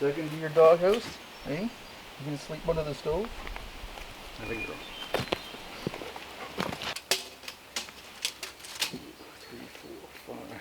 Second to your doghouse, eh? You gonna sleep under the stove? I think so. 2, 3, 4, 5.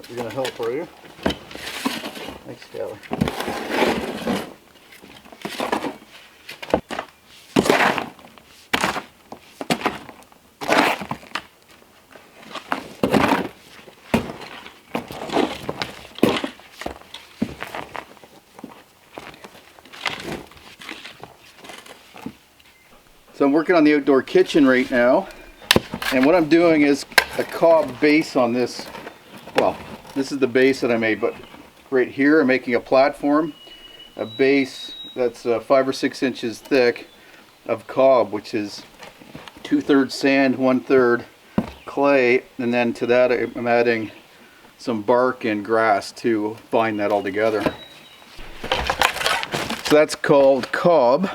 You're gonna help, are you? Thanks, Taylor. So I'm working on the outdoor kitchen right now, and what I'm doing is a cob base on this. Well, this is the base that I made, but right here I'm making a platform, a base that's 5 or 6 inches thick of cob, which is 2/3 sand, 1/3 clay, and then to that I'm adding some bark and grass to bind that all together. So that's called cob,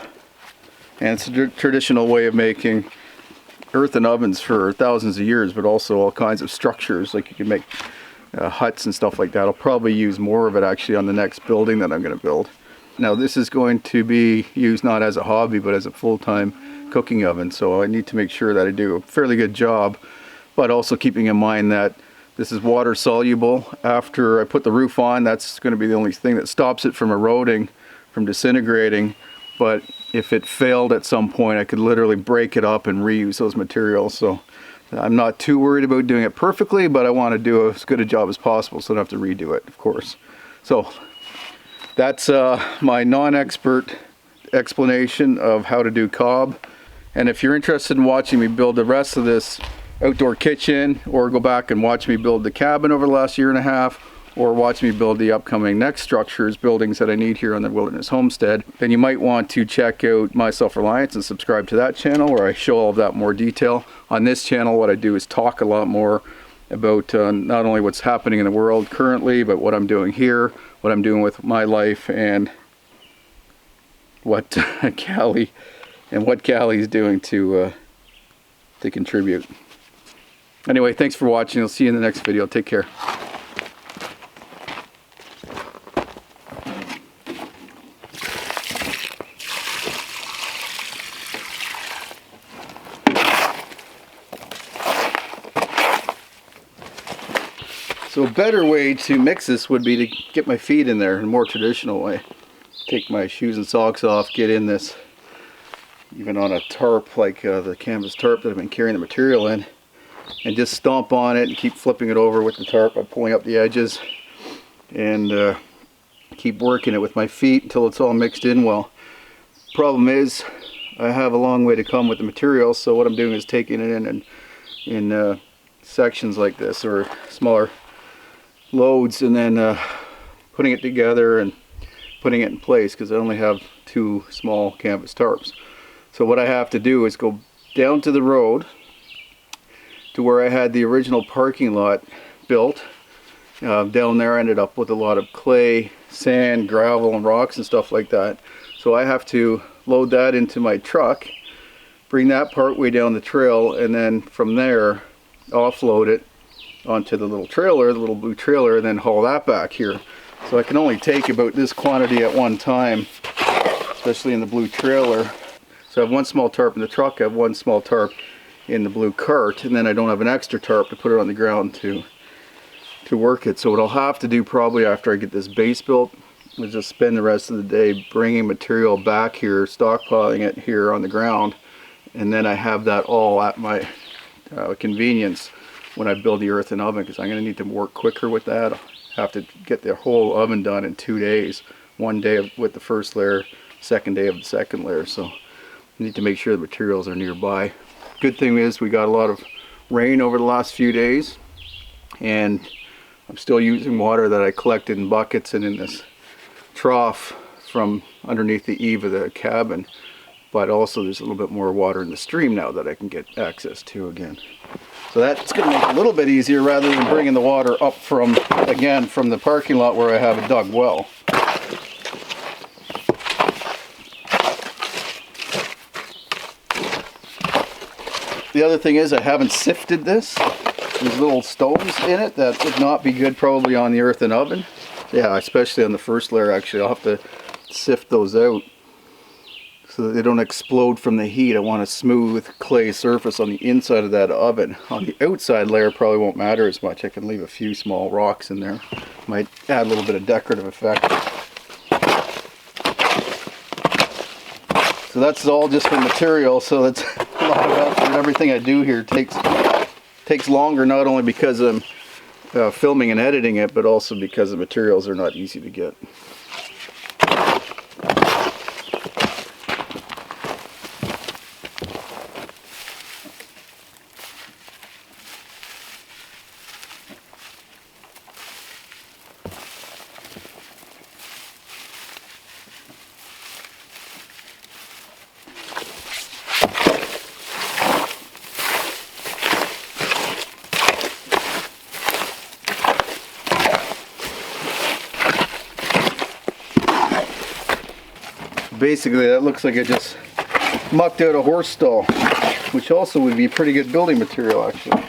and it's a traditional way of making earthen ovens for thousands of years, but also all kinds of structures, like you can make huts and stuff like that. I'll probably use more of it actually on the next building that I'm going to build. Now this is going to be used not as a hobby but as a full-time cooking oven, so I need to make sure that I do a fairly good job, but also keeping in mind that this is water soluble. After I put the roof on, that's going to be the only thing that stops it from eroding, from disintegrating. But if it failed at some point, I could literally break it up and reuse those materials. So I'm not too worried about doing it perfectly, but I want to do as good a job as possible so I don't have to redo it, of course. So that's my non-expert explanation of how to do cob. And if you're interested in watching me build the rest of this outdoor kitchen, or go back and watch me build the cabin over the last 1.5 years, or watch me build the upcoming next structures, buildings that I need here on the Wilderness Homestead, then you might want to check out my Reliance and subscribe to that channel where I show all of that in more detail. On this channel, what I do is talk a lot more about not only what's happening in the world currently, but what I'm doing here, what I'm doing with my life and what Callie Callie's doing to contribute. Anyway, thanks for watching. I'll see you in the next video. Take care. So a better way to mix this would be to get my feet in there in a more traditional way. Take my shoes and socks off, get in this, even on a tarp like the canvas tarp that I've been carrying the material in, and just stomp on it and keep flipping it over with the tarp by pulling up the edges, and keep working it with my feet until it's all mixed in well. Problem is, I have a long way to come with the material, so what I'm doing is taking it in sections like this, or smaller loads, and then putting it together and putting it in place, because I only have 2 small canvas tarps. So what I have to do is go down to the road to where I had the original parking lot built. Down there I ended up with a lot of clay, sand, gravel, and rocks and stuff like that. So I have to load that into my truck, bring that part way down the trail, and then from there offload it onto the little trailer, the little blue trailer, and then haul that back here. So I can only take about this quantity at one time, especially in the blue trailer. So I have 1 small tarp in the truck, I have 1 small tarp in the blue cart, and then I don't have an extra tarp to put it on the ground to work it. So what I'll have to do probably after I get this base built is just spend the rest of the day bringing material back here, stockpiling it here on the ground, and then I have that all at my convenience when I build the earthen oven, because I'm going to need to work quicker with that. I'll have to get the whole oven done in 2 days. 1 day with the first layer, 2nd day of the 2nd layer. So I need to make sure the materials are nearby. Good thing is we got a lot of rain over the last few days, and I'm still using water that I collected in buckets and in this trough from underneath the eave of the cabin. But also there's a little bit more water in the stream now that I can get access to again. So that's going to make it a little bit easier rather than bringing the water up from the parking lot where I have a dug well. The other thing is I haven't sifted this. There's little stones in it that would not be good probably on the earthen oven. Yeah, especially on the first layer actually. I'll have to sift those out so that they don't explode from the heat. I want a smooth clay surface on the inside of that oven. On the outside layer probably won't matter as much. I can leave a few small rocks in there. Might add a little bit of decorative effect. So that's all just for material, so that's a lot of effort. Everything I do here takes longer, not only because I'm filming and editing it, but also because the materials are not easy to get. Basically that looks like I just mucked out a horse stall, which also would be pretty good building material actually.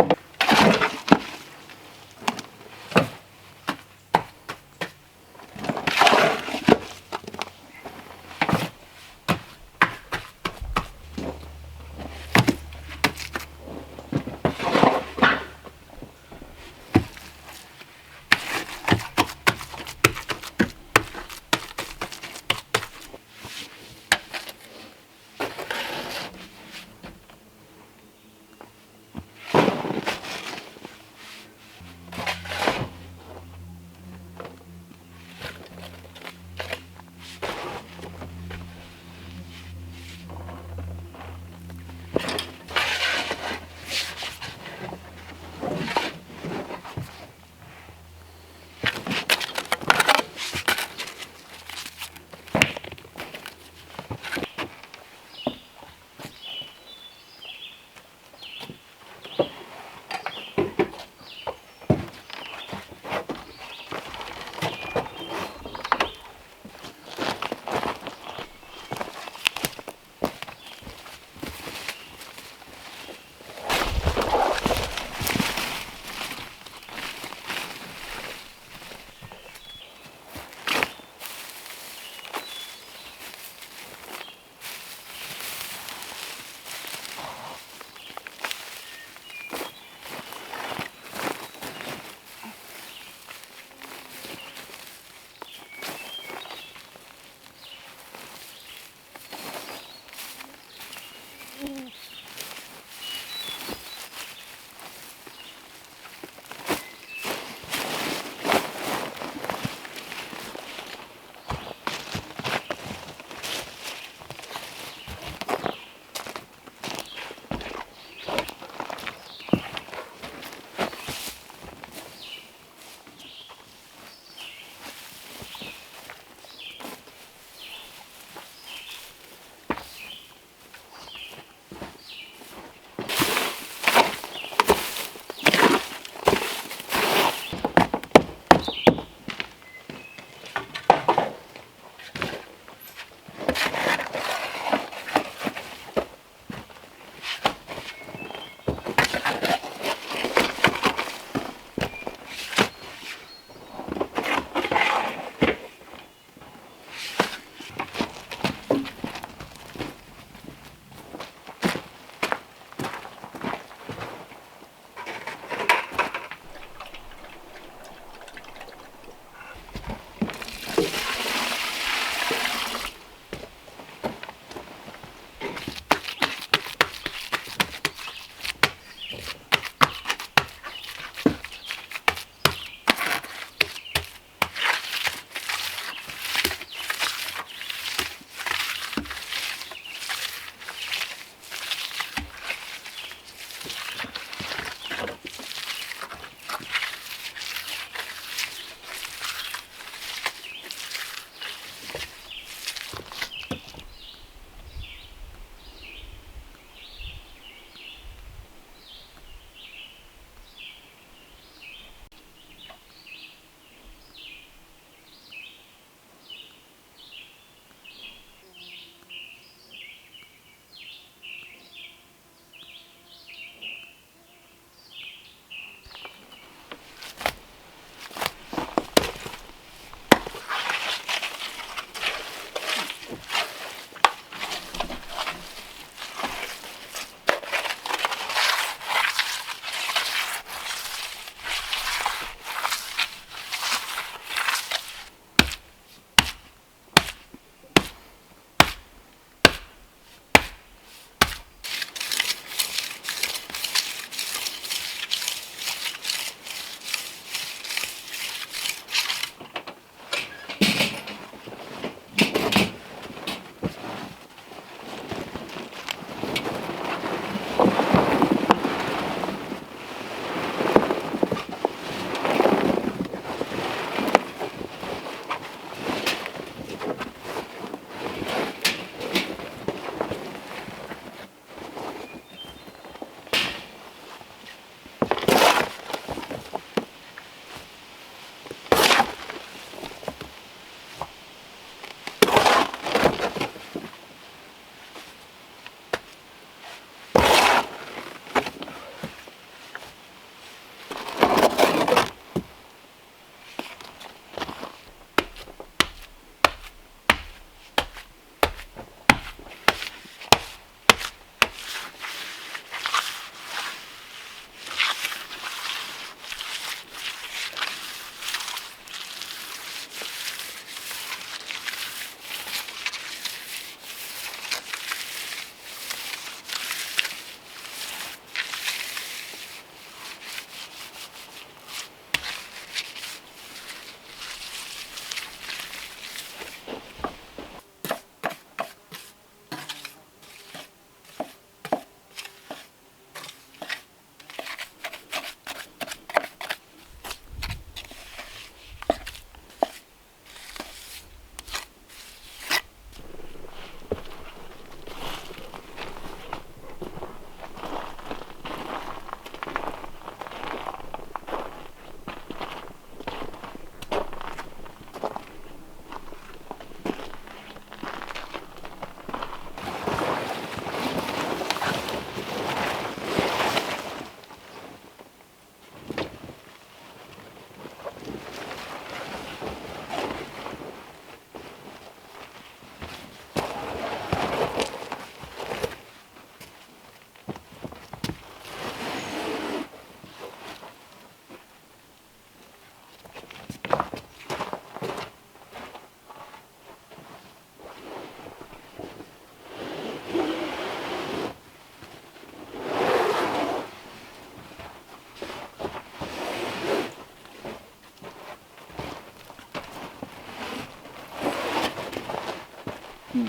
Should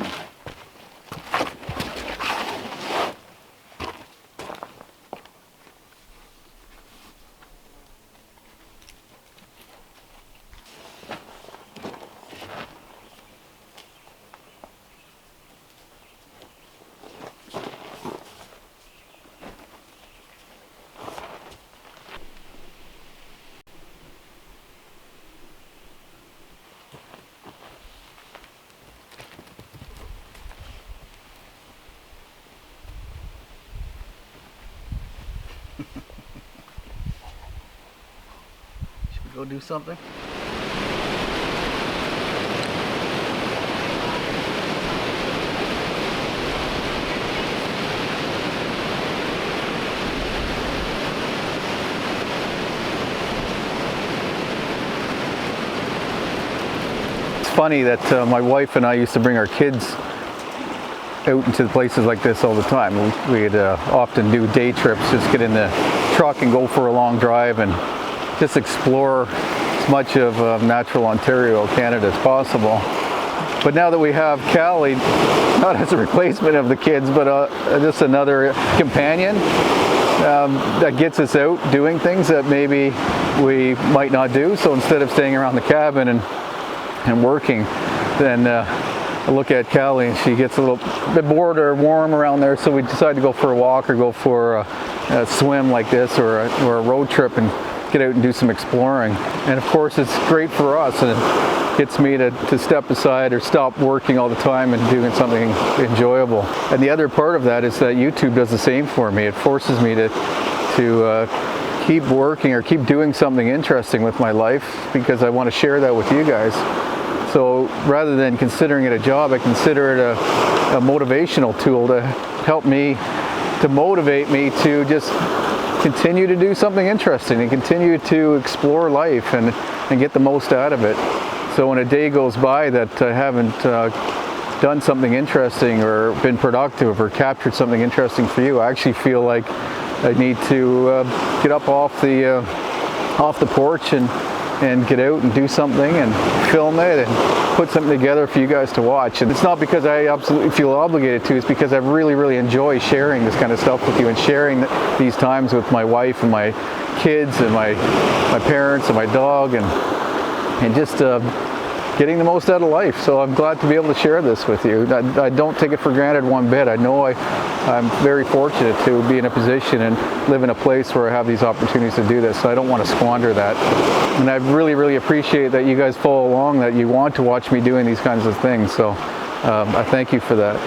we go do something? It's funny that my wife and I used to bring our kids out into places like this all the time. We'd often do day trips, just get in the truck and go for a long drive and just explore as much of natural Ontario, Canada as possible. But now that we have Callie, not as a replacement of the kids, but just another companion that gets us out doing things that maybe we might not do. So instead of staying around the cabin and working, then I look at Callie and she gets a little bit bored or warm around there, so we decide to go for a walk or go for a swim like this or a road trip and get out and do some exploring. And of course it's great for us, and it gets me to step aside or stop working all the time and doing something enjoyable. And the other part of that is that YouTube does the same for me. It forces me to keep working or keep doing something interesting with my life, because I want to share that with you guys. So rather than considering it a job, I consider it a motivational tool to help me, to motivate me to just continue to do something interesting and continue to explore life and get the most out of it. So when a day goes by that I haven't done something interesting or been productive or captured something interesting for you, I actually feel like I need to get up off the porch and get out and do something and film it and put something together for you guys to watch. And it's not because I absolutely feel obligated to, it's because I really enjoy sharing this kind of stuff with you and sharing these times with my wife and my kids and my parents and my dog and just getting the most out of life. So I'm glad to be able to share this with you. I don't take it for granted one bit. I know I'm very fortunate to be in a position and live in a place where I have these opportunities to do this, so I don't want to squander that. And I really appreciate that you guys follow along, that you want to watch me doing these kinds of things. So I thank you for that.